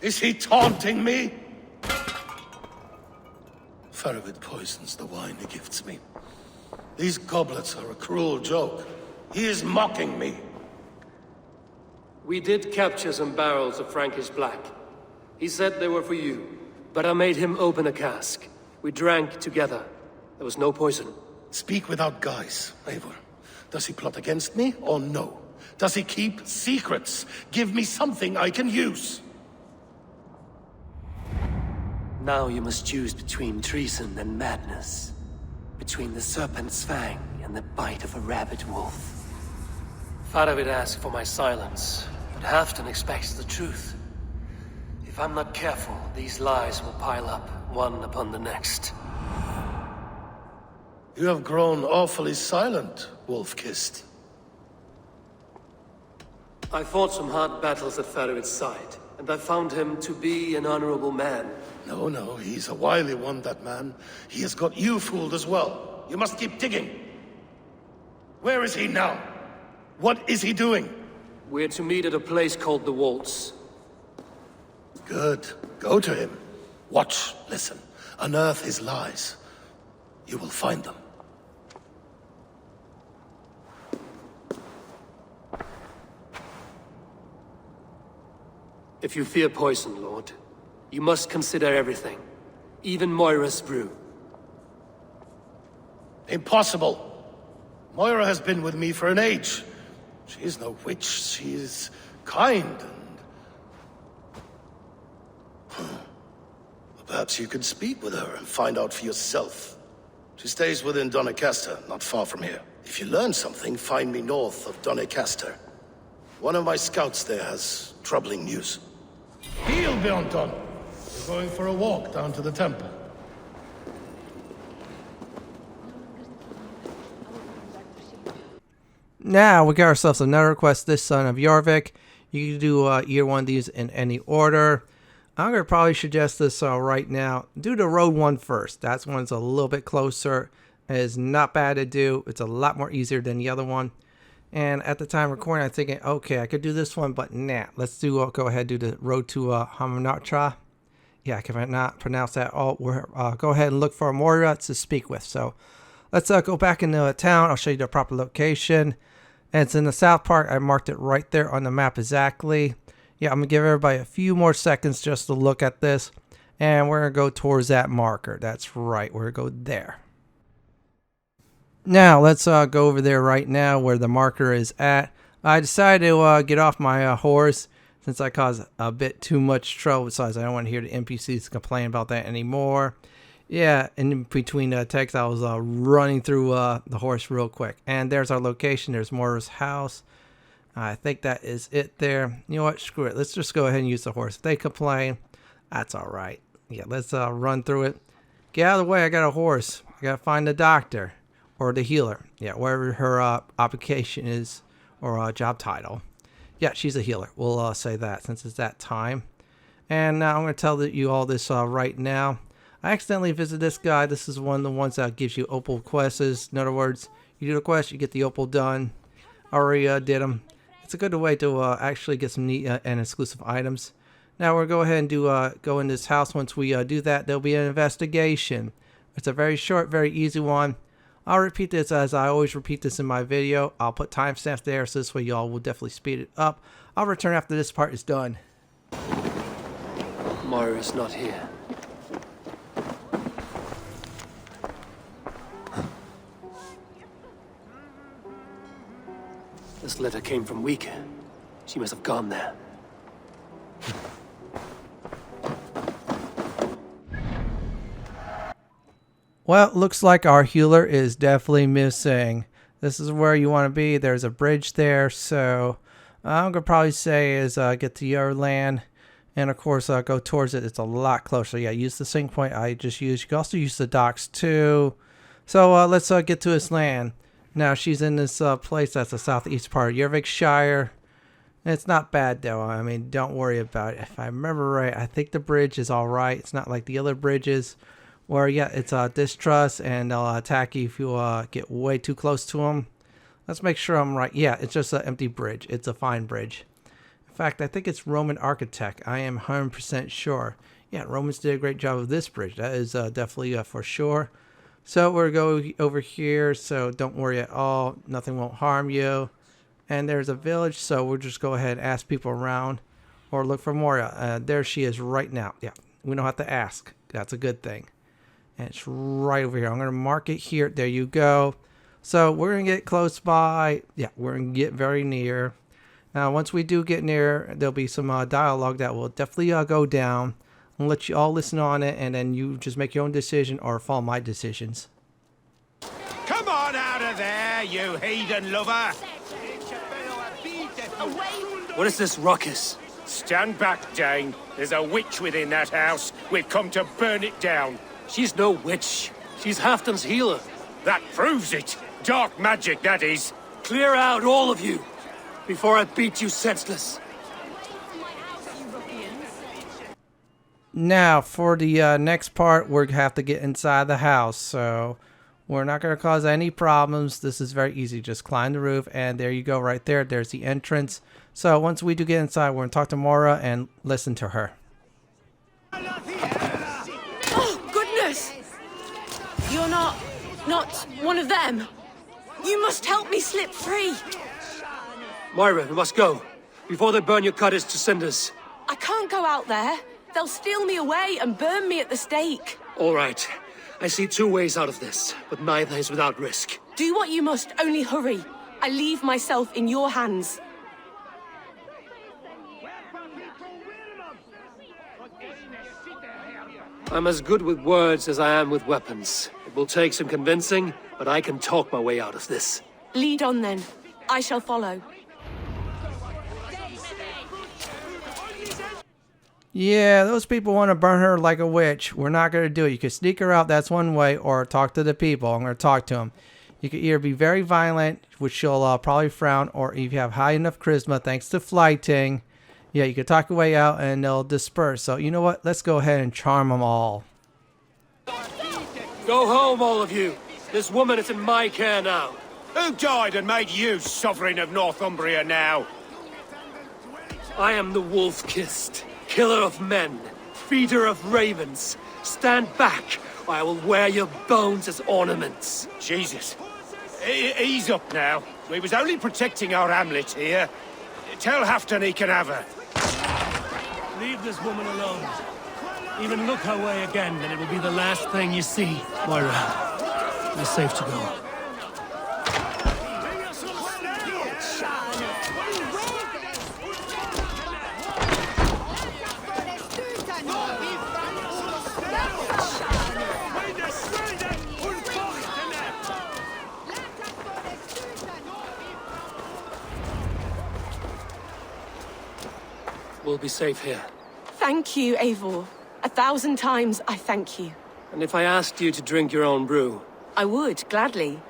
Is he taunting me? Faravid poisons the wine he gifts me. These goblets are a cruel joke. He is mocking me. We did capture some barrels of Frankish Black. He said they were for you, but I made him open a cask. We drank together. There was no poison. Speak without guise, Eivor. Does he plot against me or no? Does he keep secrets? Give me something I can use. Now you must choose between treason and madness. Between the serpent's fang and the bite of a rabid wolf. Faravid asked for my silence, but Halfdan expects the truth. If I'm not careful, these lies will pile up, one upon the next. You have grown awfully silent, Wolf-Kissed. I fought some hard battles at Faravid's side, and I found him to be an honorable man. No, he's a wily one, that man. He has got you fooled as well. You must keep digging. Where is he now? What is he doing? We're to meet at a place called the Waltz. Good. Go to him. Watch, listen. Unearth his lies. You will find them. If you fear poison, Lord, you must consider everything. Even Moira's brew. Impossible. Moira has been with me for an age. She is no witch. She is kind and... Perhaps you could speak with her and find out for yourself. She stays within Doncaster, not far from here. If you learn something, find me north of Doncaster. One of my scouts there has troubling news. Heal, Fenton! We're going for a walk down to the temple. Now we got ourselves another quest, this son of Eurvic. You can do either one of these in any order. I'm going to probably suggest this right now. Do the road one first. That one's a little bit closer. It is not bad to do. It's a lot more easier than the other one. And at the time of recording, I'm thinking, okay, I could do this one, but nah. Let's do go ahead and do the road to Hamanatra. Yeah, I cannot pronounce that all. Go ahead and look for Moira to speak with. So let's go back into town. I'll show you the proper location. And it's in the south part. I marked it right there on the map exactly. Yeah, I'm going to give everybody a few more seconds just to look at this. And we're going to go towards that marker. That's right. We're going to go there. Now, let's go over there right now where the marker is at. I decided to get off my horse since I caused a bit too much trouble. Besides, I don't want to hear the NPCs complain about that anymore. Yeah, in between texts, I was running through the horse real quick. And there's our location. There's Moira's house. I think that is it there. You know what? Screw it. Let's just go ahead and use the horse. If they complain, that's all right. Yeah, let's run through it. Get out of the way. I got a horse. I got to find the doctor or the healer. Yeah, wherever her occupation is or job title. Yeah, she's a healer. We'll say that since it's that time. And now I'm going to tell you all this right now. I accidentally visited this guy. This is one of the ones that gives you opal quests. In other words, you do the quest, you get the opal done. I already did them. It's a good way to actually get some neat and exclusive items. Now we'll go ahead and go in this house. Once we do that, there'll be an investigation. It's a very short, very easy one. I'll repeat this as I always repeat this in my video. I'll put timestamps there so this way y'all will definitely speed it up. I'll return after this part is done. Moira's not here. This letter came from Weaker. She must have gone there. Well, looks like our healer is definitely missing. This is where you want to be. There's a bridge there, so I'm going to probably say is get to your land. And of course, go towards it. It's a lot closer. Yeah, use the same point I just used. You can also use the docks too. So let's get to his land. Now, she's in this place that's the southeast part of Eurvicescire. It's not bad, though. I mean, don't worry about it. If I remember right, I think the bridge is all right. It's not like the other bridges where, yeah, it's distrust and they'll attack you if you get way too close to them. Let's make sure I'm right. Yeah, it's just an empty bridge. It's a fine bridge. In fact, I think it's Roman architect. I am 100% sure. Yeah, Romans did a great job of this bridge. That is definitely for sure. So we're going over here, so don't worry at all. Nothing won't harm you. And there's a village, so we'll just go ahead and ask people around or look for Moira. There she is right now. Yeah, we don't have to ask. That's a good thing. And it's right over here. I'm going to mark it here. There you go. So we're going to get close by. Yeah, we're going to get very near. Now, once we do get near, there'll be some dialogue that will definitely go down. I'll let you all listen on it, and then you just make your own decision or follow my decisions. Come on out of there, you heathen lover! What is this ruckus? Stand back, Dane. There's a witch within that house. We've come to burn it down. She's no witch. She's Halfdan's healer. That proves it. Dark magic, that is. Clear out, all of you, before I beat you senseless. Now, for the next part, we're going to have to get inside the house, so we're not going to cause any problems. This is very easy. Just climb the roof, and there you go right there. There's the entrance. So once we do get inside, we're going to talk to Moira and listen to her. Oh, goodness! You're not one of them. You must help me slip free. Moira, we must go, before they burn your cutters to cinders. I can't go out there. They'll steal me away and burn me at the stake. All right. I see two ways out of this, but neither is without risk. Do what you must, only hurry. I leave myself in your hands. I'm as good with words as I am with weapons. It will take some convincing, but I can talk my way out of this. Lead on then. I shall follow. Yeah, those people want to burn her like a witch. We're not going to do it. You can sneak her out, that's one way, or talk to the people. I'm going to talk to them. You can either be very violent, which she'll probably frown, or if you have high enough charisma, thanks to flighting, yeah, you can talk your way out and they'll disperse. So, you know what? Let's go ahead and charm them all. Go home, all of you. This woman is in my care now. Who died and made you sovereign of Northumbria now? I am the wolf-kissed, killer of men, feeder of ravens. Stand back, or I will wear your bones as ornaments. Jesus. Ease up now. We was only protecting our hamlet here. Tell Halfdan he can have her. Leave this woman alone. even look her way again, and it will be the last thing you see. Moira, you're safe to go. We'll be safe here. Thank you, Eivor. 1,000 times I thank you. And if I asked you to drink your own brew? I would, gladly.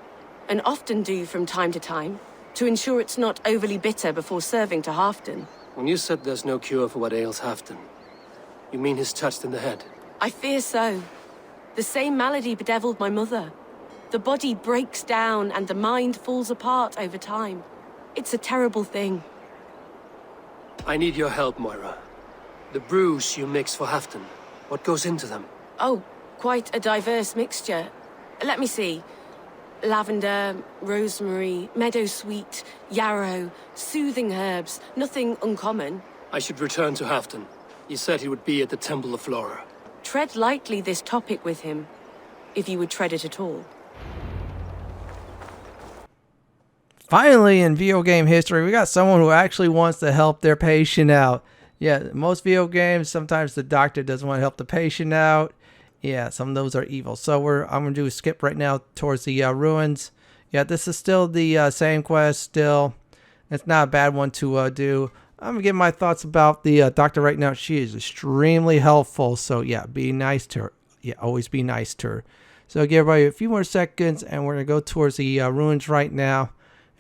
And often do from time to time, to ensure it's not overly bitter before serving to Halfdan. When you said there's no cure for what ails Halfdan, you mean he's touched in the head? I fear so. The same malady bedeviled my mother. The body breaks down and the mind falls apart over time. It's a terrible thing. I need your help, Moira. The brews you mix for Halfdan, what goes into them? Oh, quite a diverse mixture. Let me see. Lavender, rosemary, meadowsweet, yarrow, soothing herbs, nothing uncommon. I should return to Halfdan. He said he would be at the Temple of Flora. Tread lightly this topic with him, if you would tread it at all. Finally, in video game history, we got someone who actually wants to help their patient out. Yeah, most video games, sometimes the doctor doesn't want to help the patient out. Yeah, some of those are evil. So I'm going to do a skip right now towards the ruins. Yeah, this is still the same quest still. It's not a bad one to do. I'm going to give my thoughts about the doctor right now. She is extremely helpful. So yeah, be nice to her. Yeah, always be nice to her. So give everybody a few more seconds and we're going to go towards the ruins right now.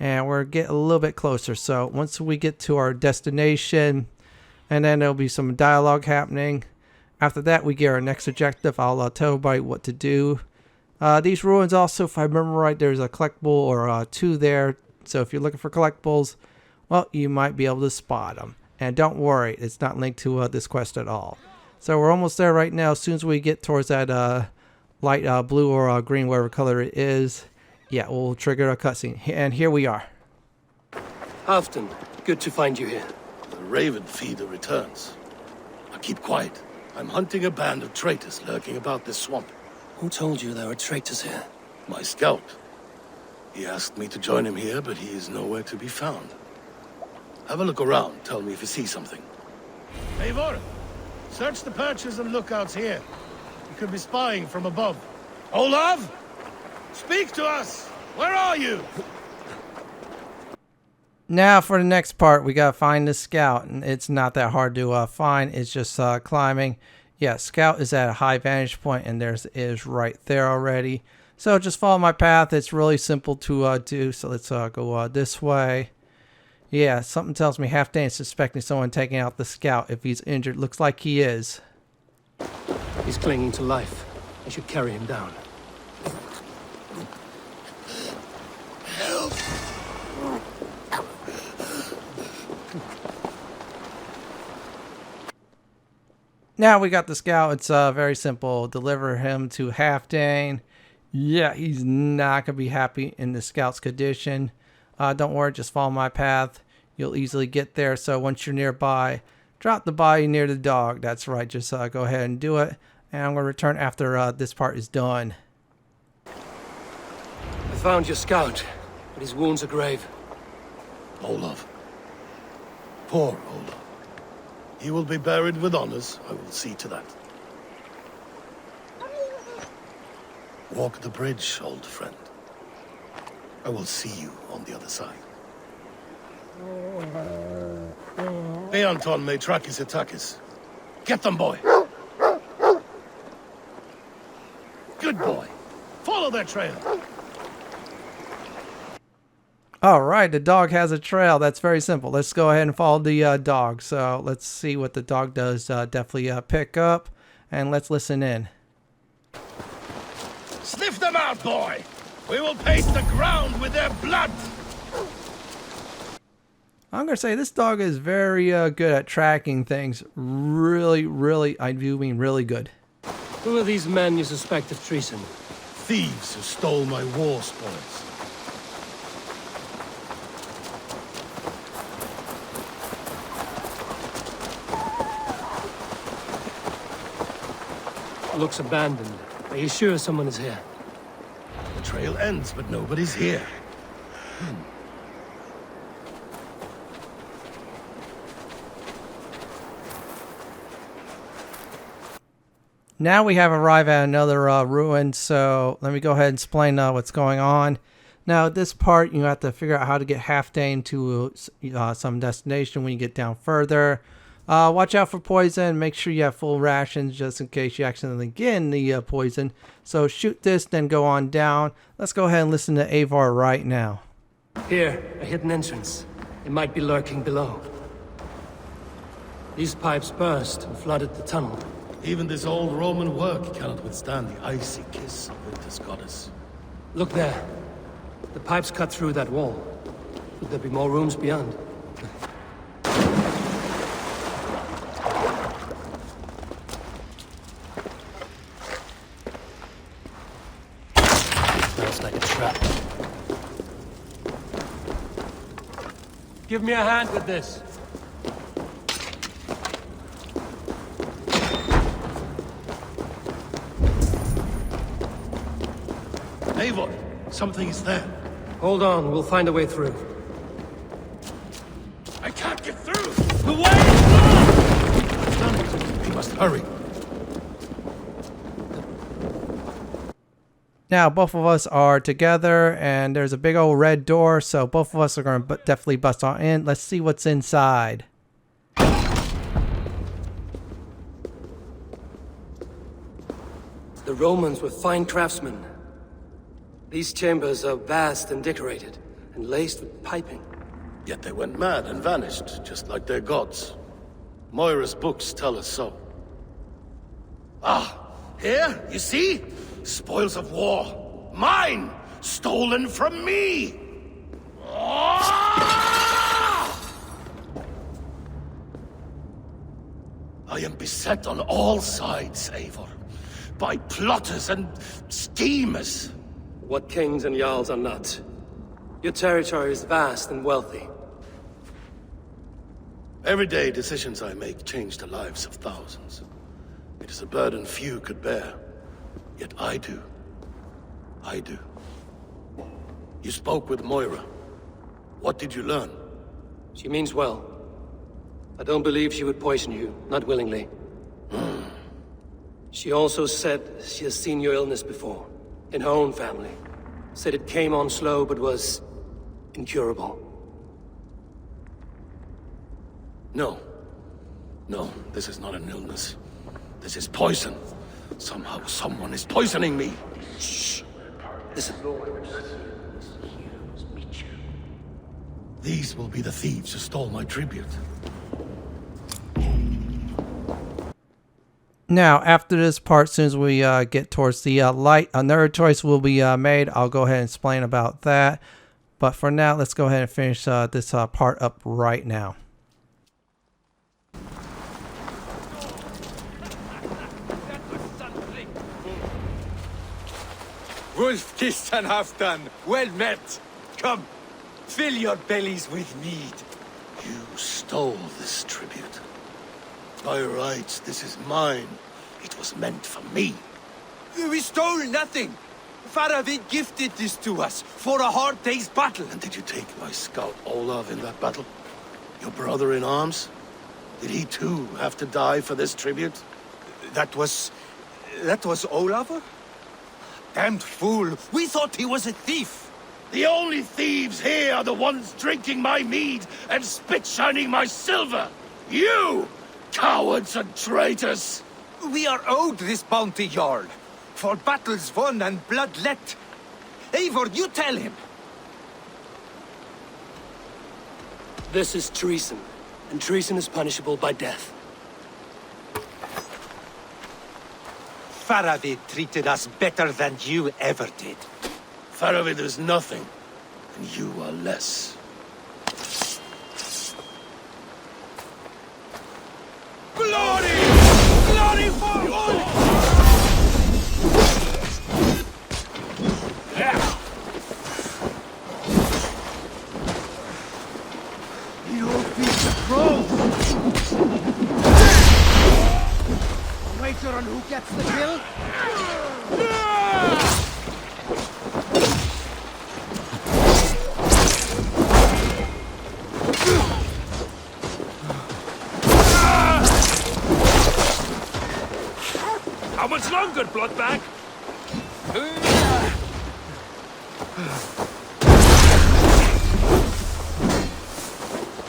And we're getting a little bit closer. So once we get to our destination, and then there'll be some dialogue happening. After that, we get our next objective. I'll tell everybody what to do. These ruins also, if I remember right, there's a collectible or two there. So if you're looking for collectibles, well, you might be able to spot them. And don't worry, it's not linked to this quest at all. So we're almost there right now. As soon as we get towards that light blue or green, whatever color it is, yeah, we'll trigger a cutscene. And here we are. Halfdan, good to find you here. The Raven Feeder returns. Now keep quiet. I'm hunting a band of traitors lurking about this swamp. Who told you there were traitors here? My scout. He asked me to join him here, but he is nowhere to be found. Have a look around. Tell me if you see something. Eivor, search the perches and lookouts here. You could be spying from above. Olav! Speak to us! Where are you? Now for the next part, we gotta find the scout, and it's not that hard to find. It's just climbing. Yeah, scout is at a high vantage point, and there's is right there already. So just follow my path. It's really simple to do. So let's go this way. Yeah, something tells me Halfdan is suspecting someone taking out the scout. If he's injured, looks like he is. He's clinging to life. I should carry him down. Now we got the scout. It's very simple. Deliver him to Halfdan. Yeah, he's not going to be happy in the scout's condition. Don't worry, just follow my path. You'll easily get there. So once you're nearby, drop the body near the dog. That's right, just go ahead and do it. And I'm going to return after this part is done. I found your scout, but his wounds are grave. Olaf. Poor Olaf. He will be buried with honors. I will see to that. Walk the bridge, old friend. I will see you on the other side. Leonton Matrakis Atakis. Get them, boy! Good boy. Follow their trail. All right, the dog has a trail. That's very simple. Let's go ahead and follow the dog. So let's see what the dog does. Definitely pick up, and let's listen in. Sniff them out, boy! We will paint the ground with their blood! I'm going to say this dog is very good at tracking things. Really, I do mean really good. Who are these men you suspect of treason? Thieves who stole my war spoils. looks abandoned. Are you sure someone is here? The trail ends, but nobody's here. Now we have arrived at another ruin, so let me go ahead and explain what's going on. Now, at this part, you have to figure out how to get Halfdan to some destination when you get down further. Watch out for poison. Make sure you have full rations just in case you accidentally get in the poison. So shoot this, then go on down. Let's go ahead and listen to Eivor right now. Here, a hidden entrance. It might be lurking below. These pipes burst and flooded the tunnel. Even this old Roman work cannot withstand the icy kiss of winter's goddess. Look there. The pipes cut through that wall. Could there be more rooms beyond? Smells like a trap. Give me a hand with this. Eivor, something is there. Hold on, we'll find a way through. I can't get through! The way is blocked! We must hurry. Now, both of us are together, and there's a big old red door, so both of us are going to definitely bust on in. Let's see what's inside. The Romans were fine craftsmen. These chambers are vast and decorated, and laced with piping. Yet they went mad and vanished, just like their gods. Moira's books tell us so. Ah, here, you see? Spoils of war. Mine! Stolen from me! Ah! I am beset on all sides, Eivor. By plotters and schemers. What kings and jarls are not. Your territory is vast and wealthy. Everyday decisions I make change the lives of thousands. It is a burden few could bear. Yet I do. I do. You spoke with Moira. What did you learn? She means well. I don't believe she would poison you, not willingly. She also said she has seen your illness before. In her own family. Said it came on slow, but was incurable. No. No, this is not an illness. This is poison. Somehow, someone is poisoning me. Shh. Listen. These will be the thieves who stole my tribute. Now, after this part, as soon as we get towards the light, another choice will be made. I'll go ahead and explain about that. But for now, let's go ahead and finish this part up right now. Wolf-Kissed and Halfdan, well met. Come, fill your bellies with mead. You stole this tribute. By rights, this is mine. It was meant for me. We stole nothing. Faravid gifted this to us for a hard day's battle. And did you take my scout Olav in that battle? Your brother in arms? Did he too have to die for this tribute? That was Olav? Damned fool. We thought he was a thief. The only thieves here are the ones drinking my mead and spit-shining my silver. You! Cowards and traitors! We are owed this bounty, Jarl. For battles won and blood let. Eivor, you tell him. This is treason, and treason is punishable by death. Faravid treated us better than you ever did. Faravid is nothing, and you are less. Glory! Glory for all! You'll be thrown! Wait wager on who gets the kill? How much longer, Bloodbag?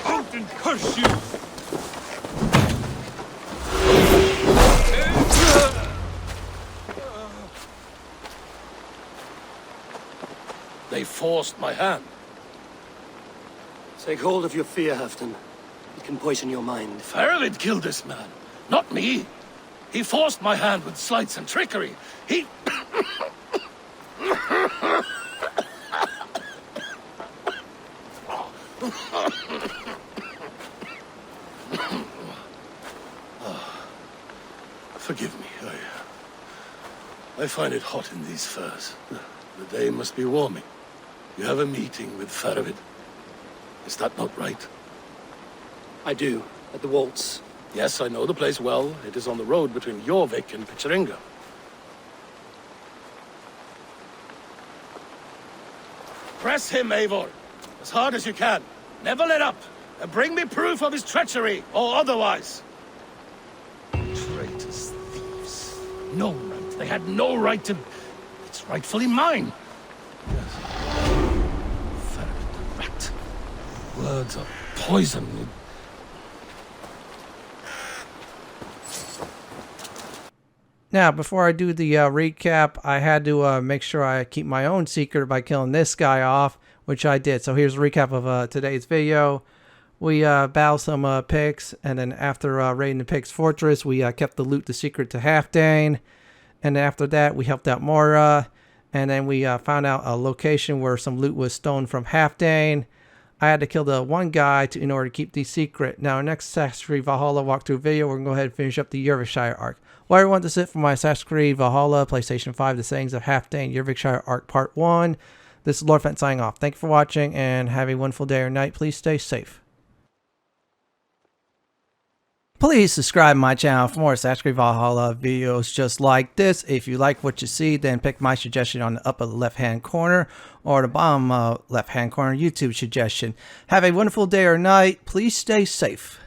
Odin curse you! They forced my hand. Take hold of your fear, Halfdan. It can poison your mind. Faravid killed this man, not me. He forced my hand with sleights and trickery. He... Forgive me. I find it hot in these furs. The day must be warming. You have a meeting with Faravid. Is that not right? I do, at the waltz. Yes, I know the place well. It is on the road between Jorvik and Pict. Press him, Eivor, as hard as you can. Never let up, and bring me proof of his treachery, or otherwise. Traitors, thieves. No right. They had no right to... It's rightfully mine. Yes. Faravid the rat. Words are poison. Now, before I do the recap, I had to make sure I keep my own secret by killing this guy off, which I did. So here's a recap of today's video. We battled some Picts, and then after raiding the Picts fortress, we kept the loot the secret to Halfdan. And after that, we helped out Moira, and then we found out a location where some loot was stolen from Halfdan. I had to kill the one guy in order to keep the secret. Now, next Assassin's Creed Valhalla walkthrough video, we're going to go ahead and finish up the Eurvicescire arc. Well, everyone, that's it for my Assassin's Creed Valhalla, PlayStation 5, The Sayings of Halfdan, Eurvicescire arc part 1. This is Lord Fenton signing off. Thank you for watching, and have a wonderful day or night. Please stay safe. Please subscribe to my channel for more Assassin's Creed Valhalla videos just like this. If you like what you see, then pick my suggestion on the upper left hand corner or the bottom left hand corner YouTube suggestion. Have a wonderful day or night. Please stay safe.